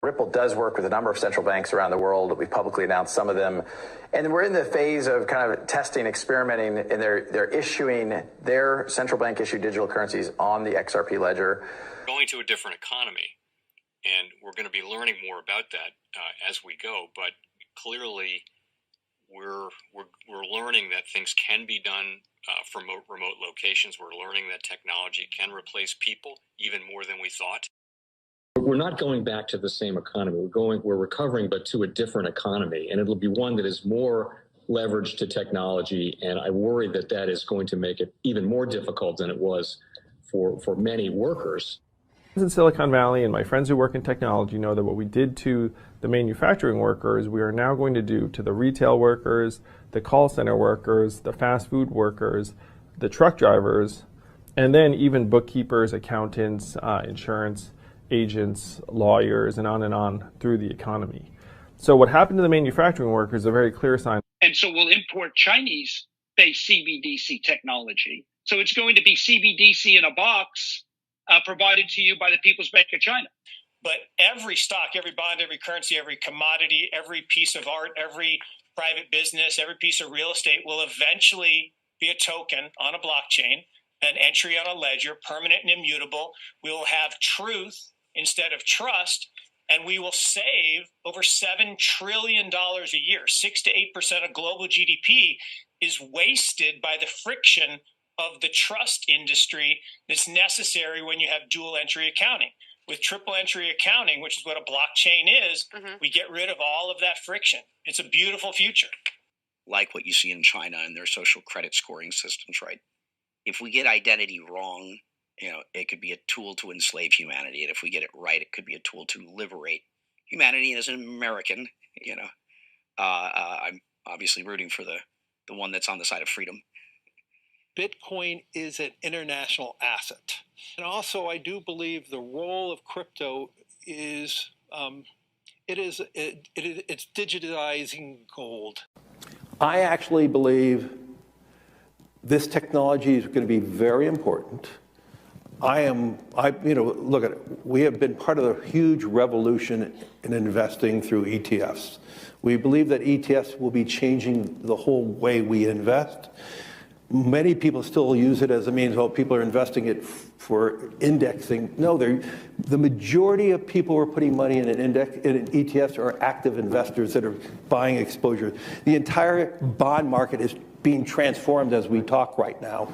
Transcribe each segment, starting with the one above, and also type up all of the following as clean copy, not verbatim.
Ripple does work with a number of central banks around the world. We've publicly announced some of them. And we're in the phase of kind of testing, experimenting, and they're issuing their central bank issued digital currencies on the XRP ledger. Going to a different economy, and we're going to be learning more about that as we go. But clearly, we're learning that things can be done from remote locations. We're learning that technology can replace people even more than we thought. We're not going back to the same economy. We're recovering, but to a different economy, and it'll be one that is more leveraged to technology. And I worry that that is going to make it even more difficult than it was for many workers. In Silicon Valley, and my friends who work in technology know that what we did to the manufacturing workers, we are now going to do to the retail workers, the call center workers, the fast food workers, the truck drivers, and then even bookkeepers, accountants, insurance agents, lawyers, and on through the economy. So what happened to the manufacturing workers is a very clear sign. And so we'll import Chinese-based CBDC technology. So it's going to be CBDC in a box provided to you by the People's Bank of China. But every stock, every bond, every currency, every commodity, every piece of art, every private business, every piece of real estate will eventually be a token on a blockchain, an entry on a ledger, permanent and immutable. We will have truth instead of trust, and we will save over $7 trillion a year. 6 to 8% of global GDP is wasted by the friction of the trust industry that's necessary when you have dual entry accounting. With triple entry accounting, which is what a blockchain is, we get rid of all of that friction. It's a beautiful future. Like what you see in China and their social credit scoring systems, right? If we get identity wrong, it could be a tool to enslave humanity. And if we get it right, it could be a tool to liberate humanity. And as an American, I'm obviously rooting for the one that's on the side of freedom. Bitcoin is an international asset. And also, I do believe the role of crypto is, it's digitizing gold. I actually believe this technology is going to be very important. Look at it. We have been part of the huge revolution in investing through ETFs. We believe that ETFs will be changing the whole way we invest. Many people still use it as a means, people are investing it for indexing. No, the majority of people who are putting money in ETFs are active investors that are buying exposure. The entire bond market is being transformed as we talk right now.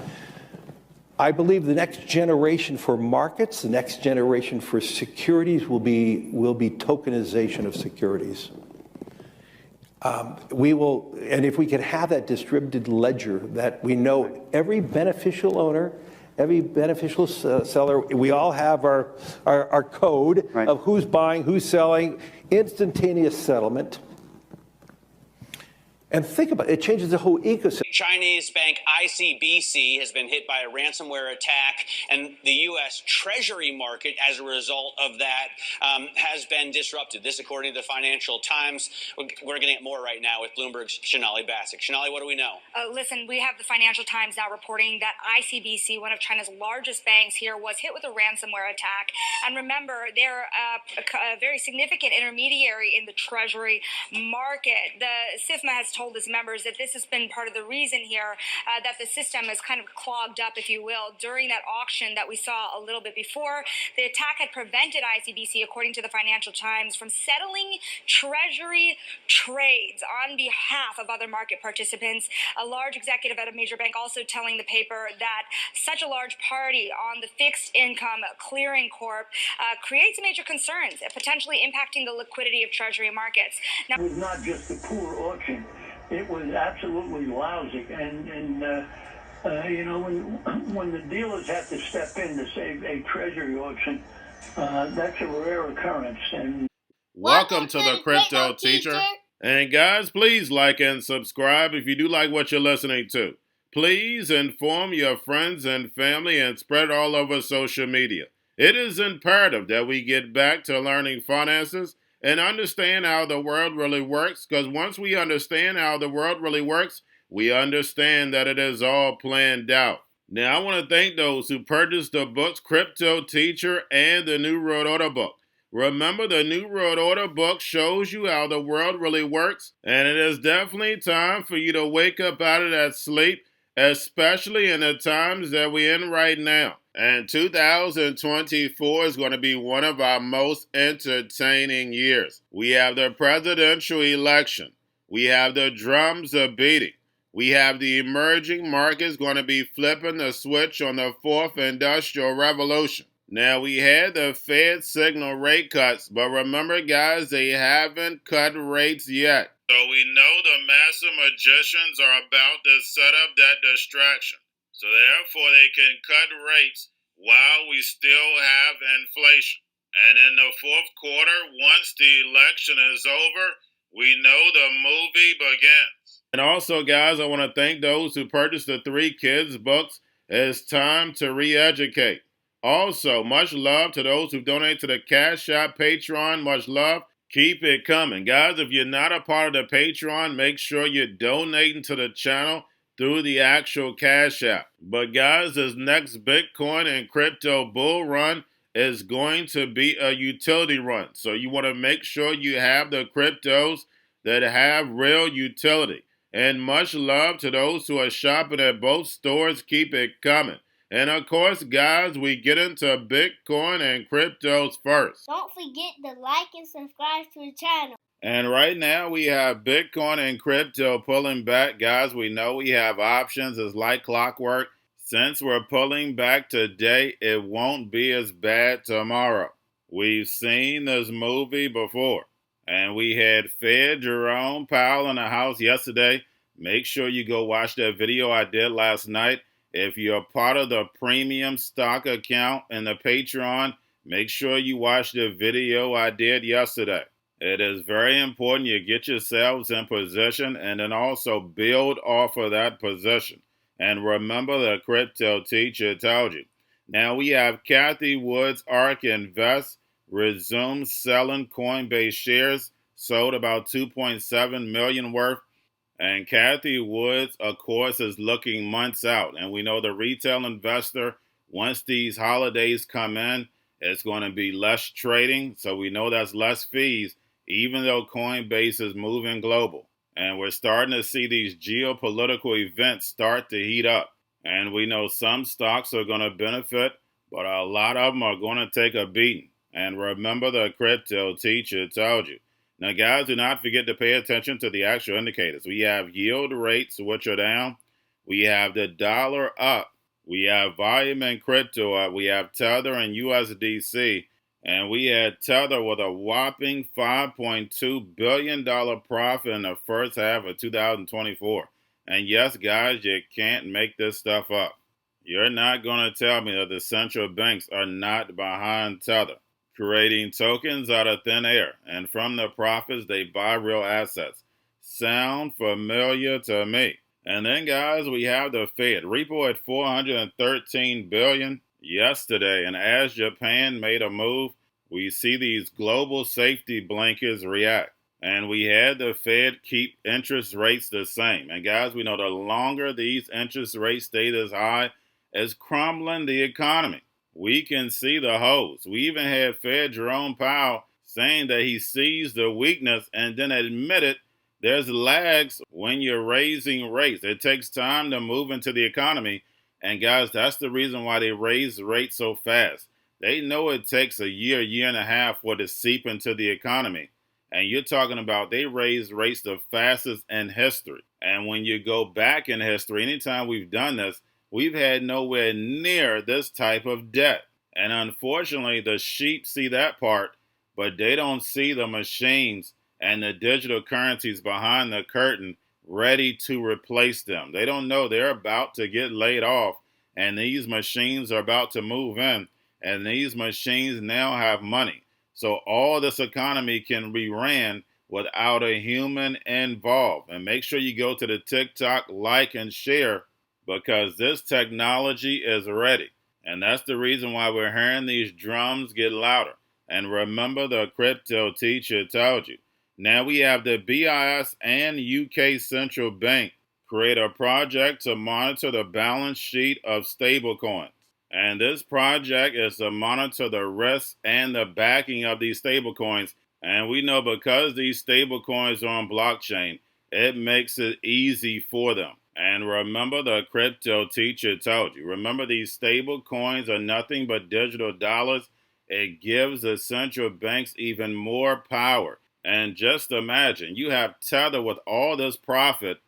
I believe the next generation for markets, the next generation for securities will be tokenization of securities. And if we can have that distributed ledger that we know every beneficial owner, every beneficial seller, we all have our code of who's buying, who's selling, instantaneous settlement. And think about it, it changes the whole ecosystem. Chinese bank ICBC has been hit by a ransomware attack, and the U.S. Treasury market, as a result of that, has been disrupted. This, according to the Financial Times. We're getting at more right now with Bloomberg's Sonali Basak. Sonali, what do we know? Listen, we have the Financial Times now reporting that ICBC, one of China's largest banks here, was hit with a ransomware attack. And remember, they're a very significant intermediary in the Treasury market. The SIFMA has told its members that this has been part of the reason here that the system is kind of clogged up, if you will, during that auction that we saw a little bit before. The attack had prevented ICBC, according to the Financial Times, from settling Treasury trades on behalf of other market participants. A large executive at a major bank also telling the paper that such a large party on the fixed income clearing corp creates major concerns, potentially impacting the liquidity of Treasury markets. Now, it was not just a poor auction. It was absolutely lousy, and when the dealers have to step in to save a Treasury auction, that's a rare occurrence. And welcome to the Crypto Teacher. And guys, please like and subscribe if you do like what you're listening to. Please inform your friends and family and spread all over social media. It is imperative that we get back to learning finances and understand how the world really works, because once we understand how the world really works, we understand that it is all planned out. Now, I want to thank those who purchased the books Crypto Teacher and the New World Order book. Remember, the New World Order book shows you how the world really works, and it is definitely time for you to wake up out of that sleep, especially in the times that we're in right now. And 2024 is going to be one of our most entertaining years. We have the presidential election. We have the drums are beating. We have the emerging markets going to be flipping the switch on the fourth industrial revolution. Now, we had the Fed signal rate cuts, but remember, guys, they haven't cut rates yet. So we know the master magicians are about to set up that distraction. So therefore, they can cut rates while we still have inflation. And in the fourth quarter, once the election is over, we know the movie begins. And also, guys, I want to thank those who purchased the 3 Kids books. It's time to re-educate. Also, much love to those who donate to the Cash App, Patreon. Much love. Keep it coming. Guys, if you're not a part of the Patreon, make sure you're donating to the channel through the actual Cash App. But guys, this next Bitcoin and crypto bull run is going to be a utility run. So you want to make sure you have the cryptos that have real utility. And much love to those who are shopping at both stores. Keep it coming. And of course, guys, we get into Bitcoin and cryptos first. Don't forget to like and subscribe to the channel. And right now we have Bitcoin and crypto pulling back. Guys, we know we have options. It's like clockwork. Since we're pulling back today, it won't be as bad tomorrow. We've seen this movie before. And we had Fed Jerome Powell in the house yesterday. Make sure you go watch that video I did last night. If you're part of the premium stock account and the Patreon, make sure you watch the video I did yesterday. It is very important you get yourselves in position and then also build off of that position. And remember, the crypto teacher told you. Now we have Kathy Wood's ARK Invest resumed selling Coinbase shares, sold about 2.7 million worth. And Kathy Woods, of course, is looking months out. And we know the retail investor, once these holidays come in, it's going to be less trading. So we know that's less fees, even though Coinbase is moving global. And we're starting to see these geopolitical events start to heat up. And we know some stocks are going to benefit, but a lot of them are going to take a beating. And remember, the crypto teacher told you. Now, guys, do not forget to pay attention to the actual indicators. We have yield rates, which are down. We have the dollar up. We have volume and crypto up. We have Tether and USDC. And we had Tether with a whopping $5.2 billion profit in the first half of 2024. And yes, guys, you can't make this stuff up. You're not going to tell me that the central banks are not behind Tether, creating tokens out of thin air, and from the profits, they buy real assets. Sound familiar to me? And then, guys, we have the Fed. Repo at $413 billion yesterday, and as Japan made a move, we see these global safety blankets react. And we had the Fed keep interest rates the same. And, guys, we know the longer these interest rates stay this high, it's crumbling the economy. We can see the holes. We even had Fed Jerome Powell saying that he sees the weakness and then admitted there's lags when you're raising rates. It takes time to move into the economy. And guys, that's the reason why they raise rates so fast. They know it takes a year and a half for it to seep into the economy. And you're talking about they raise rates the fastest in history. And when you go back in history, anytime we've done this, we've had nowhere near this type of debt. And unfortunately, the sheep see that part, but they don't see the machines and the digital currencies behind the curtain ready to replace them. They don't know they're about to get laid off, and these machines are about to move in, and these machines now have money. So all this economy can be ran without a human involved. And make sure you go to the TikTok, like, and share, because this technology is ready. And that's the reason why we're hearing these drums get louder. And remember, the crypto teacher told you. Now we have the BIS and UK Central Bank create a project to monitor the balance sheet of stablecoins. And this project is to monitor the risk and the backing of these stablecoins. And we know because these stablecoins are on blockchain, it makes it easy for them. And remember, the crypto teacher told you, remember, these stable coins are nothing but digital dollars. It gives the central banks even more power. And just imagine, you have Tether with all this profit.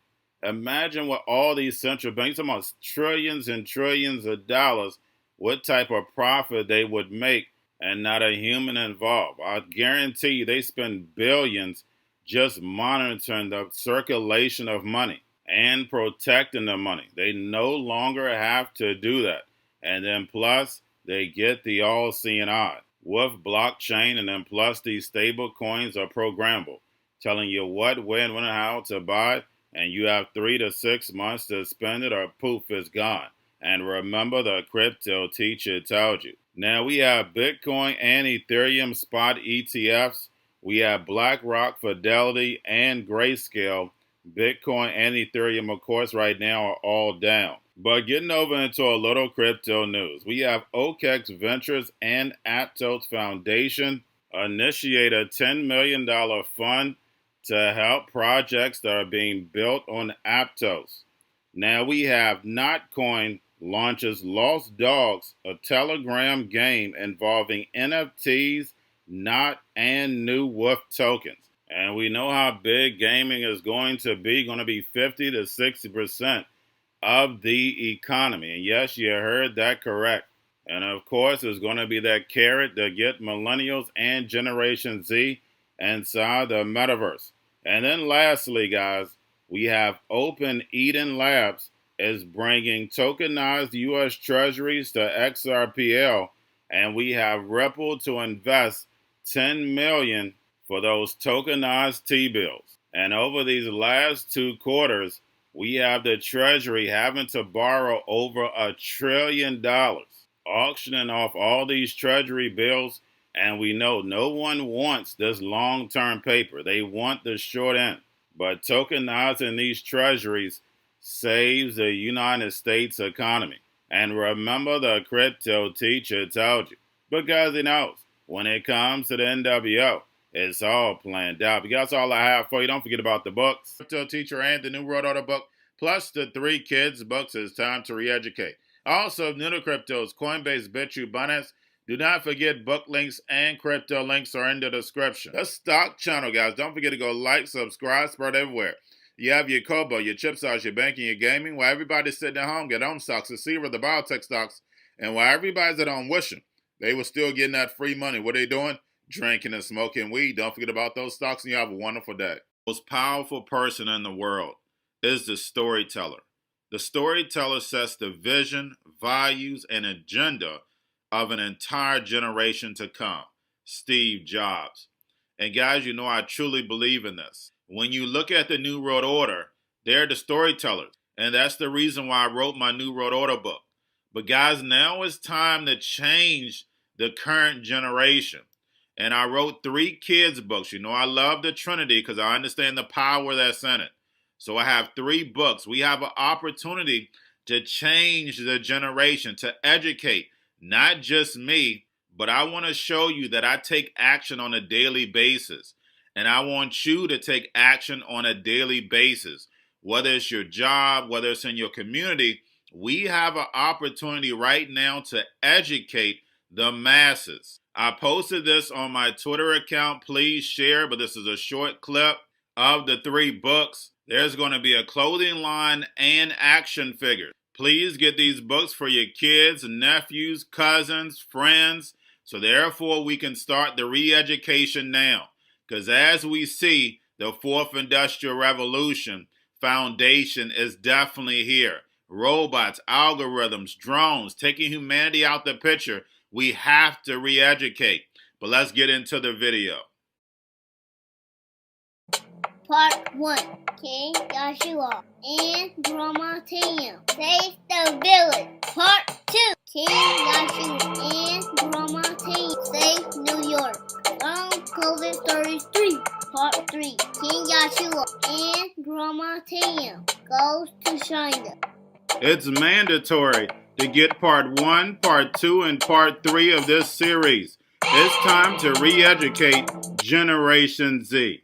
Imagine what all these central banks, almost trillions and trillions of dollars, what type of profit they would make, and not a human involved. I guarantee you they spend billions just monitoring the circulation of money and protecting the money. They no longer have to do that. And then plus, they get the all-seeing eye with blockchain, and then plus these stable coins are programmable, telling you what, when, and how to buy, and you have 3 to 6 months to spend it or poof, it's gone. And remember, the crypto teacher told you. Now we have Bitcoin and Ethereum spot ETFs. We have BlackRock, Fidelity, and Grayscale. Bitcoin and Ethereum, of course, right now are all down. But getting over into a little crypto news, we have OKEX Ventures and Aptos Foundation initiate a $10 million fund to help projects that are being built on Aptos. Now we have Notcoin launches Lost Dogs, a Telegram game involving NFTs, Not, and new Wolf tokens. And we know how big gaming is going to be 50 to 60% of the economy. And yes, you heard that correct. And of course, it's going to be that carrot to get millennials and Generation Z inside the metaverse. And then lastly, guys, we have Open Eden Labs is bringing tokenized U.S. Treasuries to Xrpl, and we have Ripple to invest $10 million for those tokenized T-bills. And over these last 2 quarters, we have the Treasury having to borrow over $1 trillion, auctioning off all these Treasury bills, and we know no one wants this long-term paper. They want the short end. But tokenizing these Treasuries saves the United States economy. And remember, the crypto teacher told you, because he knows when it comes to the NWO, it's all planned out. But that's all I have for you. Don't forget about the books, Crypto Teacher and the New World Order book, plus the 3 kids books. It's time to re-educate. Also, new to cryptos, Coinbase, Bitrue, Binance. Do not forget book links and crypto links are in the description. The stock channel, guys. Don't forget to go like, subscribe, spread everywhere. You have your Kobo, your chip stocks, your banking, your gaming. While everybody's sitting at home, get home stocks, the Xrpl, the biotech stocks. And while everybody's at home wishing they were still getting that free money, what are they doing? Drinking and smoking weed. Don't forget about those stocks, and you have a wonderful day. The most powerful person in the world is the storyteller. The storyteller sets the vision, values, and agenda of an entire generation to come. Steve Jobs. And guys, you know I truly believe in this. When you look at the New World Order, they're the storytellers. And that's the reason why I wrote my New World Order book. But guys, now it's time to change the current generation. And I wrote 3 kids books. You know I love the Trinity because I understand the power that's in it. So I have 3 books. We have an opportunity to change the generation, to educate, not just me, but I want to show you that I take action on a daily basis. And I want you to take action on a daily basis. Whether it's your job, whether it's in your community, we have an opportunity right now to educate the masses. I posted this on my Twitter account. Please share, but this is a short clip of the 3 books. There's going to be a clothing line and action figures. Please get these books for your kids, nephews, cousins, friends, so therefore we can start the re-education now. Because as we see, the 4th Industrial Revolution foundation is definitely here. Robots, algorithms, drones, taking humanity out the picture. We have to re-educate. But let's get into the video. Part 1. King Joshua and Grandma Tam save the village. Part 2. King Joshua and Grandma Tam save New York from COVID-33. Part 3. King Joshua and Grandma Tam goes to China. It's mandatory to get part 1, part 2, and part 3 of this series. It's time to re-educate Generation Z.